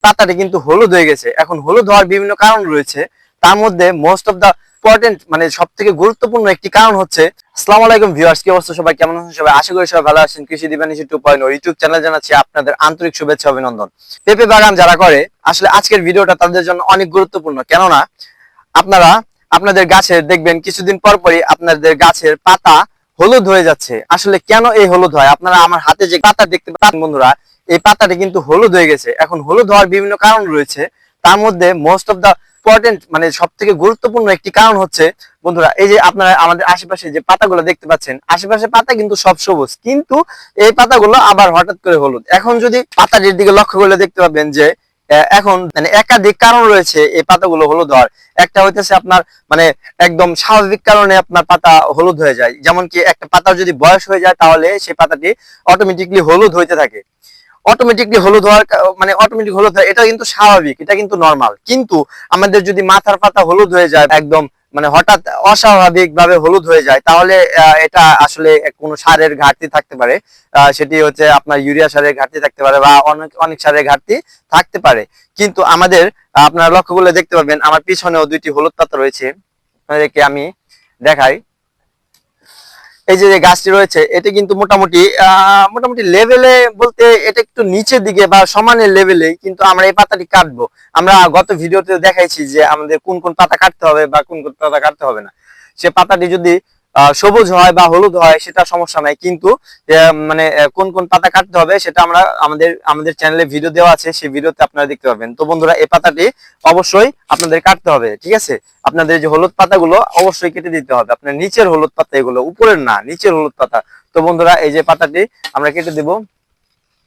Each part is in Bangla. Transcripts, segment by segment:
পাতাটি কিন্তু হলুদ হয়ে গেছে। এখন হলুদ হওয়ার বিভিন্ন কারণ রয়েছে, তার মধ্যে মোস্ট অফ দা ইম্পর্টেন্ট মানে সব থেকে গুরুত্বপূর্ণ একটি কারণ হচ্ছে। আসসালামু আলাইকুম ভিউয়ার্স, কি অবস্থা সবাই, কেমন আছেন সবাই? আশা করি সবাই ভালো আছেন। কৃষি দিবানিশি 2.0 ইউটিউব চ্যানেল জানাচ্ছি আপনাদের আন্তরিক শুভেচ্ছা অভিনন্দন। পেঁপে বাগান যারা করে, আসলে আজকের ভিডিওটা তাদের জন্য অনেক গুরুত্বপূর্ণ। কেননা আপনারা আপনাদের গাছের দেখবেন কিছুদিন পর পরই আপনাদের গাছের পাতা হলুদ হয়ে যাচ্ছে। আসলে কেন এই হলুদ হয়? আপনারা আমার হাতে যে পাতা দেখতে পাচ্ছেন বন্ধুরা, এই পাতাটি কিন্তু হলুদ হয়ে গেছে। এখন হলুদ হওয়ার বিভিন্ন কারণ রয়েছে, তার মধ্যে মোস্ট অফ দা ইম্পর্টেন্ট মানে সব থেকে গুরুত্বপূর্ণ একটি কারণ হচ্ছে বন্ধুরা, এই যে আপনারা আমাদের আশেপাশে যে পাতাগুলো দেখতে পাচ্ছেন, আশেপাশে পাতা কিন্তু সব সবুজ, কিন্তু এই পাতাগুলো আবার হঠাৎ করে হলুদ। এখন যদি পাতাটির দিকে লক্ষ্য করলে দেখতে পাবেন যে এখন মানে একাধিক কারণ রয়েছে এই পাতাগুলো হলুদ হওয়ার। একটা হইতেছে আপনার মানে একদম স্বাভাবিক কারণে আপনার পাতা হলুদ হয়ে যায়, যেমন কি একটা পাতার যদি বয়স হয়ে যায় তাহলে সেই পাতাটি অটোমেটিকলি হলুদ হইতে থাকে। অটোমেটিকলি হলুদ হওয়ার মানে অটোমেটিক হলুদ হয়, এটা কিন্তু স্বাভাবিক, এটা কিন্তু নরমাল। কিন্তু আমাদের যদি মাথার পাতা হলুদ হয়ে যায় একদম মানে হঠাৎ অস্বাভাবিক ভাবে হলুদ হয়ে যায়, তাহলে এটা আসলে কোনো সারের ঘাটতি থাকতে পারে। সেটি হচ্ছে আপনার ইউরিয়া সারের ঘাটতি থাকতে পারে বা অনেক অনেক সারের ঘাটতি থাকতে পারে। কিন্তু আমাদের আপনারা লক্ষ্য করলে দেখতে পাবেন আমার পিছনেও দুইটি হলুদ পাতা রয়েছে, আপনাদেরকে আমি দেখাই। এই যে গাছটি রয়েছে এটা কিন্তু মোটামুটি লেভেলে বলতে এটা একটু নিচের দিকে বা সমানের লেভেলে, কিন্তু আমরা এই পাতাটি কাটবো। আমরা গত ভিডিওতে দেখাইছি যে আমাদের কোন কোন পাতা কাটতে হবে বা কোন কোন পাতা কাটতে হবে না। সে পাতাটি যদি সবুজ হয় বা হলুদ হয় সেটা সমস্যা নাই, কিন্তু মানে কোন কোন পাতা কাটতে হবে সেটা আমরা আমাদের চ্যানেলে ভিডিও দেওয়া আছে, সেই ভিডিওতে আপনারা দেখতে পাবেন। তো বন্ধুরা, এই পাতাটি অবশ্যই আপনাদের কাটতে হবে, ঠিক আছে? আপনাদের যে হলুদ পাতাগুলো অবশ্যই কেটে দিতে হবে, আপনার নিচের হলুদ পাতা, এগুলো উপরের না, নিচের হলুদ পাতা। তো বন্ধুরা, এই যে পাতাটি আমরা কেটে দেব।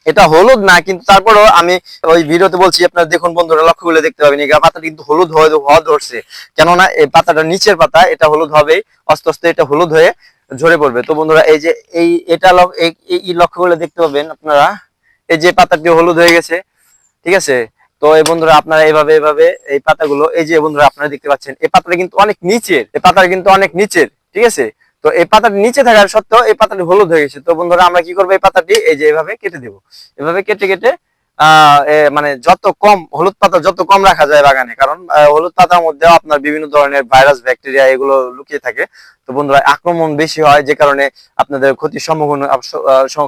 এটা হলুদ না, কিন্তু তারপরেও আমি ওই ভিডিওতে বলছি, আপনারা দেখুন বন্ধুরা, লক্ষ্য করলে দেখতে পাবেন এই পাতাটা কিন্তু হলুদ হওয়া ধরছে। কেননা এই পাতাটা নিচের পাতা, এটা হলুদ হবে, আস্তে আস্তে এটা হলুদ হয়ে ঝরে পড়বে। তো বন্ধুরা, এই যে এটা এই লক্ষ্য করলে দেখতে পাবেন আপনারা, এই যে পাতাটি হলুদ হয়ে গেছে, ঠিক আছে? তো এই বন্ধুরা, আপনারা এইভাবে এই পাতাগুলো, এই যে বন্ধুরা আপনারা দেখতে পাচ্ছেন এই পাতাটা কিন্তু অনেক নিচের, এই পাতাটা কিন্তু অনেক নিচের, ঠিক আছে? তো এই পাতাটি নিচে থাকার সত্ত্বেও এই পাতাটি হলুদ হয়ে গেছে। তো বন্ধুরা, আমরা কি করবো, এই পাতাটি এই যে এভাবে কেটে দেবো। এভাবে কেটে কেটে মানে যত কম হলুদ পাতা যত কম রাখা যায় বাগানে, কারণ হলুদ পাতার মধ্যে আপনার বিভিন্ন ধরনের ভাইরাস ব্যাকটেরিয়া এগুলো লুকিয়ে থাকে। তো বন্ধুরা, আক্রমণ বেশি হয়, যে কারণে আপনাদের ক্ষতির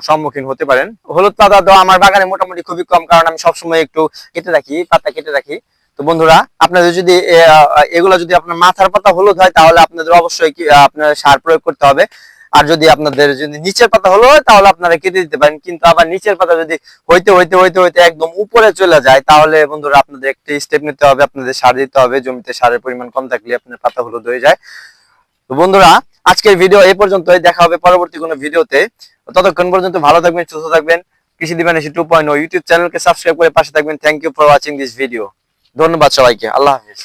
সম্মুখীন হতে পারেন। হলুদ পাতা তো আমার বাগানে মোটামুটি খুবই কম, কারণ আমি সবসময় একটু কেটে রাখি, পাতা কেটে রাখি। তো বন্ধুরা, আপনাদের যদি এগুলো যদি আপনার মাথার পাতা হলুদ হয় তাহলে আপনাদের অবশ্যই আপনার সার প্রয়োগ করতে হবে। আর যদি আপনাদের যদি নিচের পাতা হলুদ হয় তাহলে আপনারা কেটে দিতে পারেন। কিন্তু আবার নিচের পাতা যদি হইতে হইতে হইতে হইতে একদম উপরে চলে যায়, তাহলে বন্ধুরা আপনাদের একটি স্টেপ নিতে হবে, আপনাদের সার দিতে হবে। জমিতে সারের পরিমাণ কম থাকলে আপনার পাতা হলুদ হয়ে যায়। তো বন্ধুরা, আজকের ভিডিও এই পর্যন্তই, দেখা হবে পরবর্তী কোনো ভিডিওতে। ততক্ষণ পর্যন্ত ভালো থাকবেন, সুস্থ থাকবেন। কৃষি দিবানিশি 2.0 ইউটিউব চ্যানেলকে সাবস্ক্রাইব করে পাশে থাকবেন। Thank you for watching this video. ধন্যবাদ সবাইকে, আল্লাহ হাফেজ।